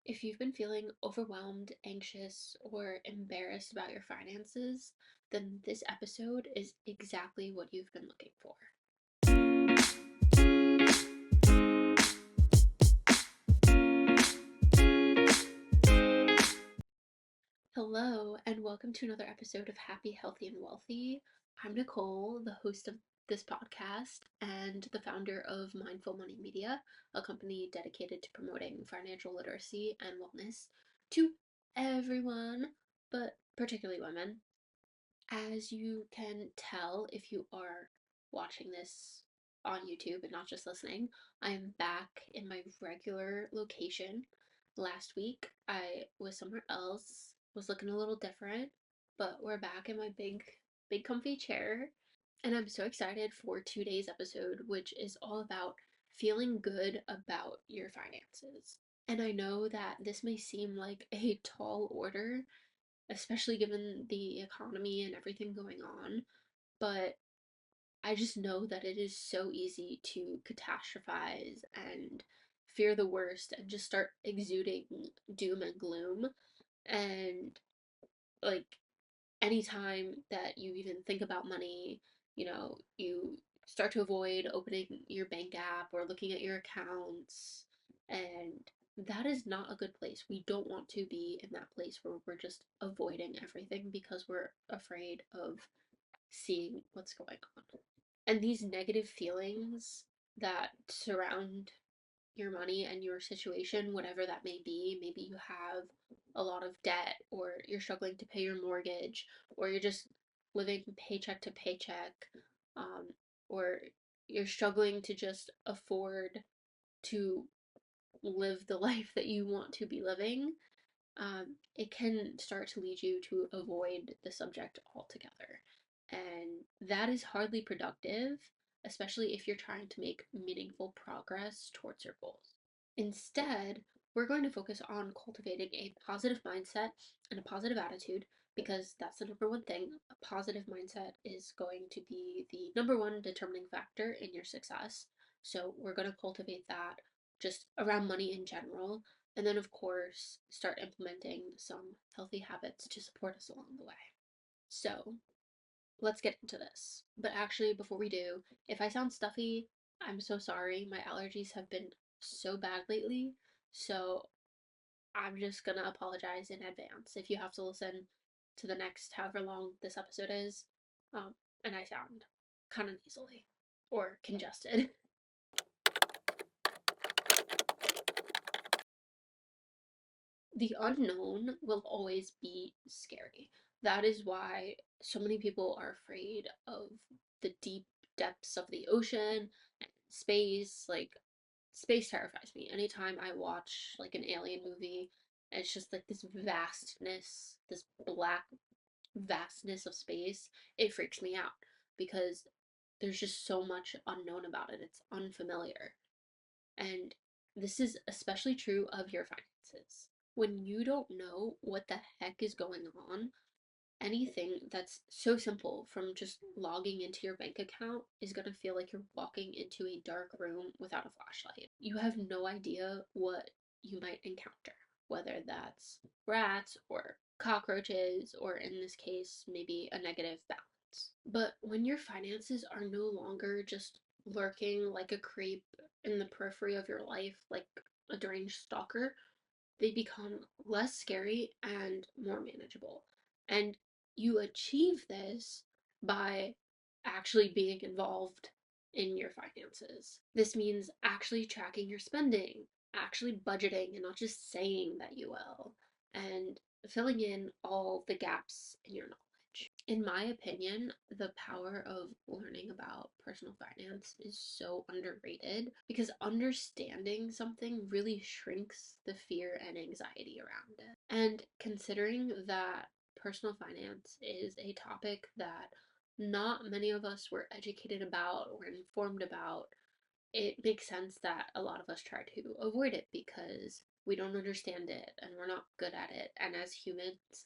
If you've been feeling overwhelmed, anxious, or embarrassed about your finances, then this episode is exactly what you've been looking for. Hello, and welcome to another episode of Happy, Healthy, and Wealthy. I'm Nicole, the host of this podcast and the founder of Mindful Money Media, a company dedicated to promoting financial literacy and wellness to everyone, but particularly women. As you can tell if you are watching this on YouTube and not just listening, I am back in my regular location. Last week I was somewhere else, was looking a little different, but we're back in my big comfy chair. And I'm so excited for today's episode, which is all about feeling good about your finances. And I know that this may seem like a tall order, especially given the economy and everything going on. But I just know that it is so easy to catastrophize and fear the worst and just start exuding doom and gloom. And like anytime that you even think about money, you start to avoid opening your bank app or looking at your accounts. And that is not a good place. We don't want to be in that place where we're just avoiding everything because we're afraid of seeing what's going on. And these negative feelings that surround your money and your situation, whatever that may be. Maybe you have a lot of debt, or you're struggling to pay your mortgage, or you're just living paycheck to paycheck, um, or you're struggling to just afford to live the life that you want to be living. It can start to lead you to avoid the subject altogether. And that is hardly productive, especially if you're trying to make meaningful progress towards your goals. Instead, we're going to focus on cultivating a positive mindset and a positive attitude because that's the number one thing. A positive mindset is going to be the number one determining factor in your success. So, we're going to cultivate that just around money in general. And then, of course, start implementing some healthy habits to support us along the way. So, let's get into this. But actually, before we do, if I sound stuffy, I'm so sorry. My allergies have been so bad lately. So I'm just gonna apologize in advance if you have to listen to the next however long this episode is, and I sound kind of nasally or congested. The unknown will always be scary. That is why so many people are afraid of the deep depths of the ocean and space. Like, space terrifies me. Anytime I watch like an alien movie, it's just like this vastness, this black vastness of space, it freaks me out because there's just so much unknown about it. It's unfamiliar. And this is especially true of your finances. When you don't know what the heck is going on, anything that's so simple from just logging into your bank account is going to feel like you're walking into a dark room without a flashlight. You have no idea what you might encounter, whether that's rats or cockroaches, or in this case, maybe a negative balance. But when your finances are no longer just lurking like a creep in the periphery of your life, like a deranged stalker, they become less scary and more manageable. And you achieve this by actually being involved in your finances. This means actually tracking your spending, actually budgeting, and not just saying that you will, and filling in all the gaps in your knowledge. In my opinion, the power of learning about personal finance is so underrated because understanding something really shrinks the fear and anxiety around it. And considering that personal finance is a topic that not many of us were educated about or informed about, it makes sense that a lot of us try to avoid it because we don't understand it and we're not good at it. And as humans,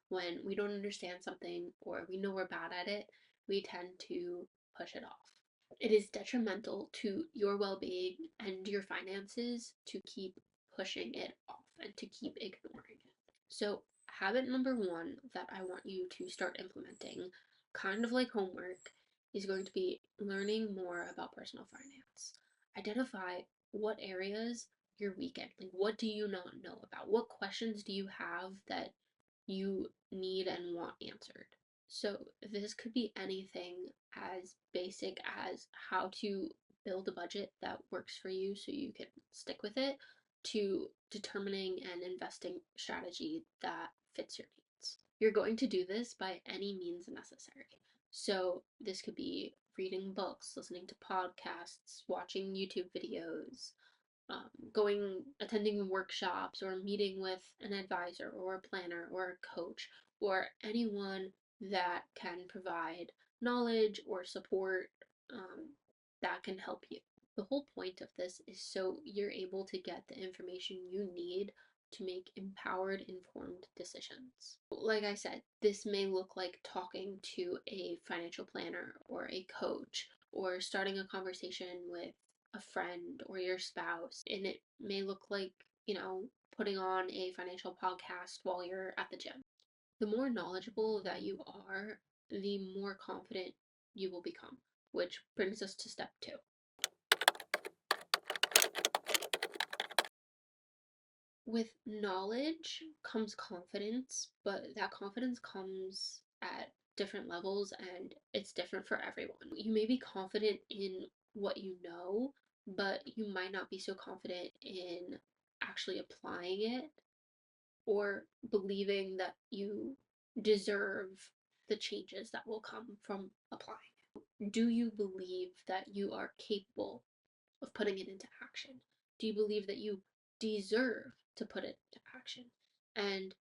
when we don't understand something or we know we're bad at it, we tend to push it off. It is detrimental to your well being and your finances to keep pushing it off. and to keep ignoring it. So, habit number one that I want you to start implementing, kind of like homework, is going to be learning more about personal finance. Identify what areas you're weak in. Like, what do you not know about? What questions do you have that you need and want answered? So, this could be anything as basic as how to build a budget that works for you so you can stick with it, to determining an investing strategy that fits your needs. You're going to do this by any means necessary. So, this could be reading books, listening to podcasts, watching YouTube videos, attending workshops, or meeting with an advisor or a planner or a coach or anyone that can provide knowledge or support that can help you. The whole point of this is so you're able to get the information you need to make empowered, informed decisions. Like I said, this may look like talking to a financial planner or a coach, or starting a conversation with a friend or your spouse. And it may look like, putting on a financial podcast while you're at the gym. The more knowledgeable that you are, the more confident you will become, which brings us to step two. With knowledge comes confidence, but that confidence comes at different levels and it's different for everyone. You may be confident in what you know, but you might not be so confident in actually applying it or believing that you deserve the changes that will come from applying it. Do you believe that you are capable of putting it into action? Do you believe that you deserve to put it into action? And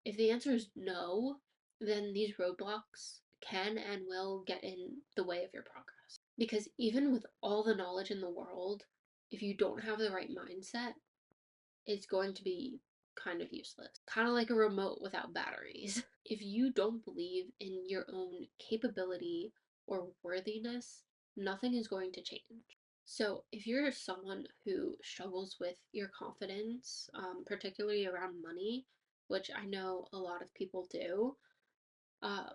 if the answer is no, then these roadblocks can and will get in the way of your progress. Because even with all the knowledge in the world, if you don't have the right mindset, it's going to be kind of useless. Kind of like a remote without batteries. If you don't believe in your own capability or worthiness, nothing is going to change. So, if you're someone who struggles with your confidence, particularly around money, which I know a lot of people do, uh,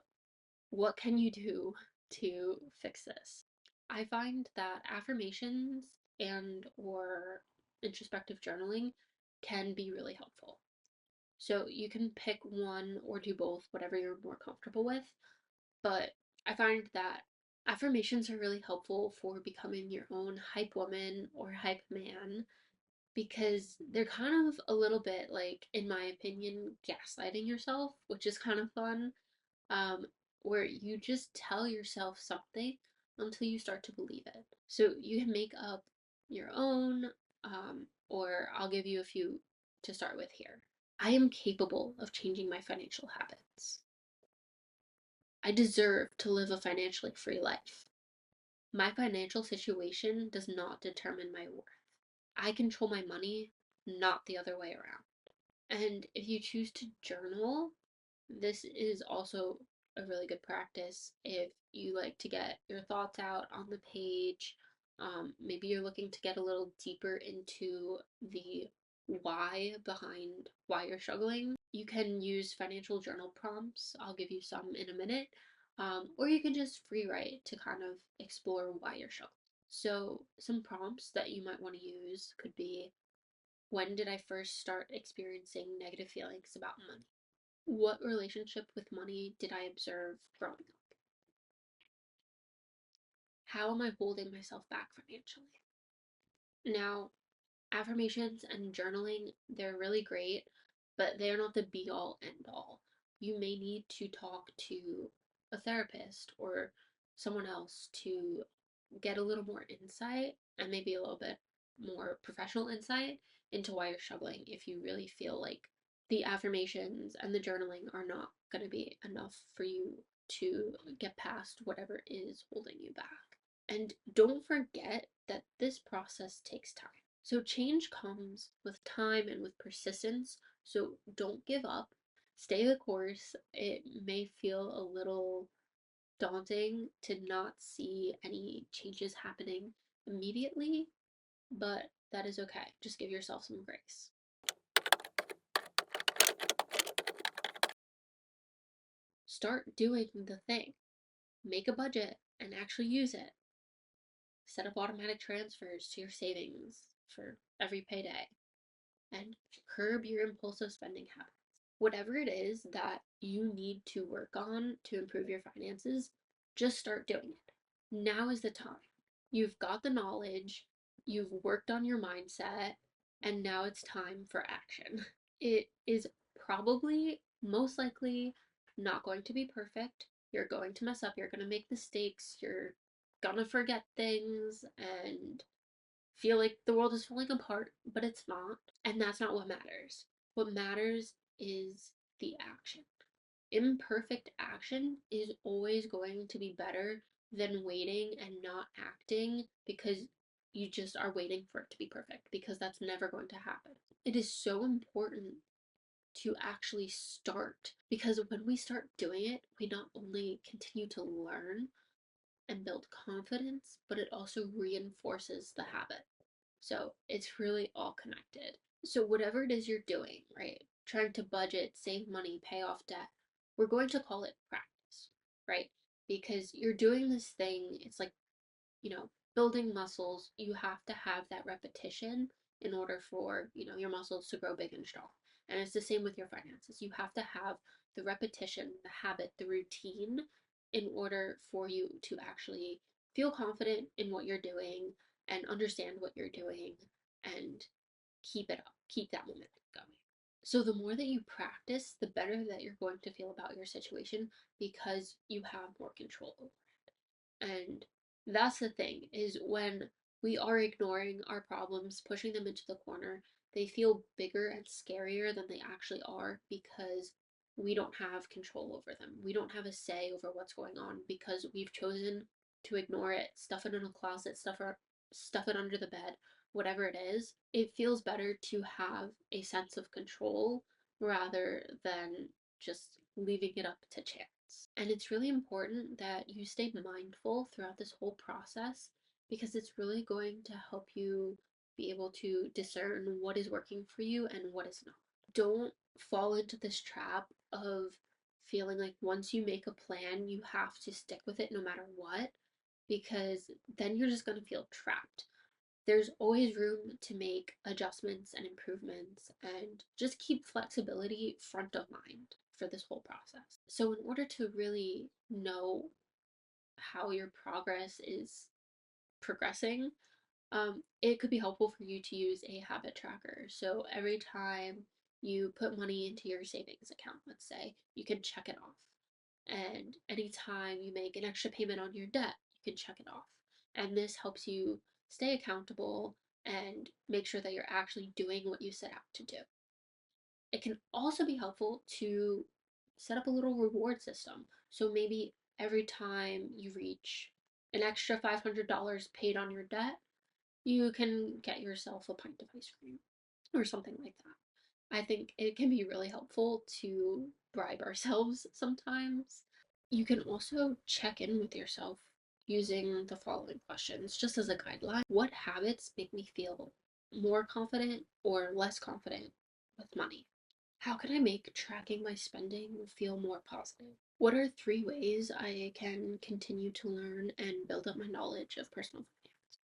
what can you do to fix this? I find that affirmations and or introspective journaling can be really helpful. So you can pick one or do both, whatever you're more comfortable with. But I find that affirmations are really helpful for becoming your own hype woman or hype man, because they're kind of a little bit like, in my opinion, gaslighting yourself, which is kind of fun, um, where you just tell yourself something until you start to believe it. So you can make up your own, or I'll give you a few to start with here. I am capable of changing my financial habits. I deserve to live a financially free life. My financial situation does not determine my worth. I control my money, not the other way around. And if you choose to journal, this is also a really good practice if you like to get your thoughts out on the page. Maybe you're looking to get a little deeper into the why behind why you're struggling. You can use financial journal prompts. I'll give you some in a minute. Or you can just free write to kind of explore why you're struggling. So, some prompts that you might want to use could be: when did I first start experiencing negative feelings about money? What relationship with money did I observe growing up? How am I holding myself back financially? Now, affirmations and journaling, they're really great, but they're not the be all end all. You may need to talk to a therapist or someone else to get a little more insight, and maybe a little bit more professional insight into why you're struggling, if you really feel like the affirmations and the journaling are not going to be enough for you to get past whatever is holding you back. And don't forget that this process takes time. So change comes with time and with persistence. So don't give up. Stay the course. It may feel a little daunting to not see any changes happening immediately, but that is okay. Just give yourself some grace. start doing the thing. Make a budget and actually use it. Set up automatic transfers to your savings for every payday and curb your impulsive spending habits. Whatever it is that you need to work on to improve your finances, just start doing it. Now is the time. You've got the knowledge, you've worked on your mindset, and now it's time for action. It is probably most likely not going to be perfect. You're going to mess up, you're going to make mistakes, you're gonna forget things and feel like the world is falling apart, but it's not. And that's not what matters. What matters is the action. Imperfect action is always going to be better than waiting and not acting because you just are waiting for it to be perfect, because that's never going to happen. It is so important to actually start, because when we start doing it, we not only continue to learn and build confidence, but it also reinforces the habit. So it's really all connected. So whatever it is you're doing, right? Trying to budget, save money, pay off debt, we're going to call it practice, right? Because you're doing this thing, it's like, building muscles, you have to have that repetition in order for, your muscles to grow big and strong. And it's the same with your finances. You have to have the repetition, the habit, the routine in order for you to actually feel confident in what you're doing and understand what you're doing and keep it up, keep that momentum going. So the more that you practice, the better that you're going to feel about your situation because you have more control over it. And that's the thing, is when we are ignoring our problems, pushing them into the corner, they feel bigger and scarier than they actually are because we don't have control over them. We don't have a say over what's going on because we've chosen to ignore it, stuff it in a closet, stuff it under the bed, whatever it is. It feels better to have a sense of control rather than just leaving it up to chance. And it's really important that you stay mindful throughout this whole process because it's really going to help you be able to discern what is working for you and what is not. Don't fall into this trap of feeling like once you make a plan, you have to stick with it no matter what, because then you're just going to feel trapped. There's always room to make adjustments and improvements, and just keep flexibility front of mind for this whole process. So, in order to really know how your progress is progressing, it could be helpful for you to use a habit tracker. So, every time you put money into your savings account, let's say, you can check it off. And anytime you make an extra payment on your debt, you can check it off. And this helps you stay accountable and make sure that you're actually doing what you set out to do. It can also be helpful to set up a little reward system. So maybe every time you reach an extra $500 paid on your debt, you can get yourself a pint of ice cream or something like that. I think it can be really helpful to bribe ourselves sometimes. You can also check in with yourself using the following questions just as a guideline. What habits make me feel more confident or less confident with money? How can I make tracking my spending feel more positive? What are 3 ways I can continue to learn and build up my knowledge of personal finance?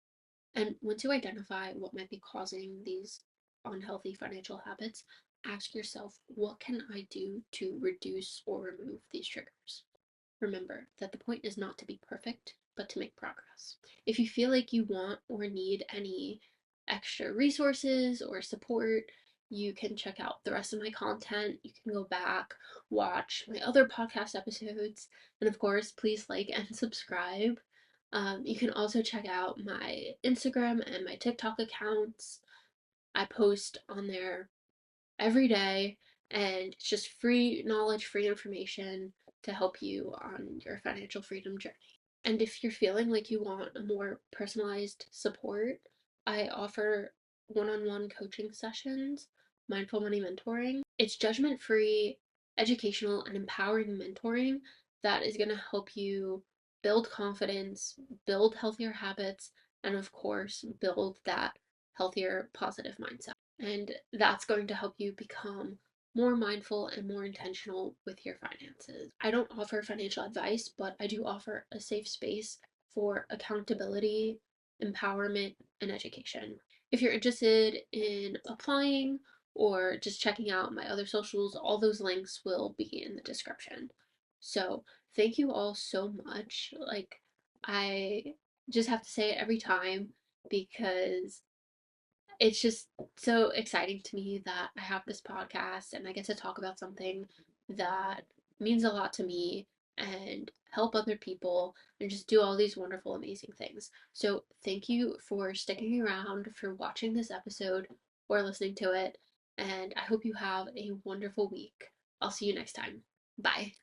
And once you identify what might be causing these unhealthy financial habits, ask yourself, what can I do to reduce or remove these triggers? Remember that the point is not to be perfect, but to make progress. If you feel like you want or need any extra resources or support, you can check out the rest of my content. You can go back, watch my other podcast episodes, and of course, please like and subscribe. You can also check out my Instagram and my TikTok accounts. I post on there every day, and it's just free knowledge, free information to help you on your financial freedom journey. And if you're feeling like you want a more personalized support, I offer one-on-one coaching sessions, mindful money mentoring. It's judgment-free, educational, and empowering mentoring that is going to help you build confidence, build healthier habits, and of course, build that healthier, positive mindset. And that's going to help you become more mindful and more intentional with your finances. I don't offer financial advice, but I do offer a safe space for accountability, empowerment, and education. If you're interested in applying or just checking out my other socials, all those links will be in the description. So, thank you all so much. Like, I just have to say it every time because it's just so exciting to me that I have this podcast and I get to talk about something that means a lot to me and help other people and just do all these wonderful, amazing things. So, thank you for sticking around, for watching this episode or listening to it, and I hope you have a wonderful week. I'll see you next time. Bye.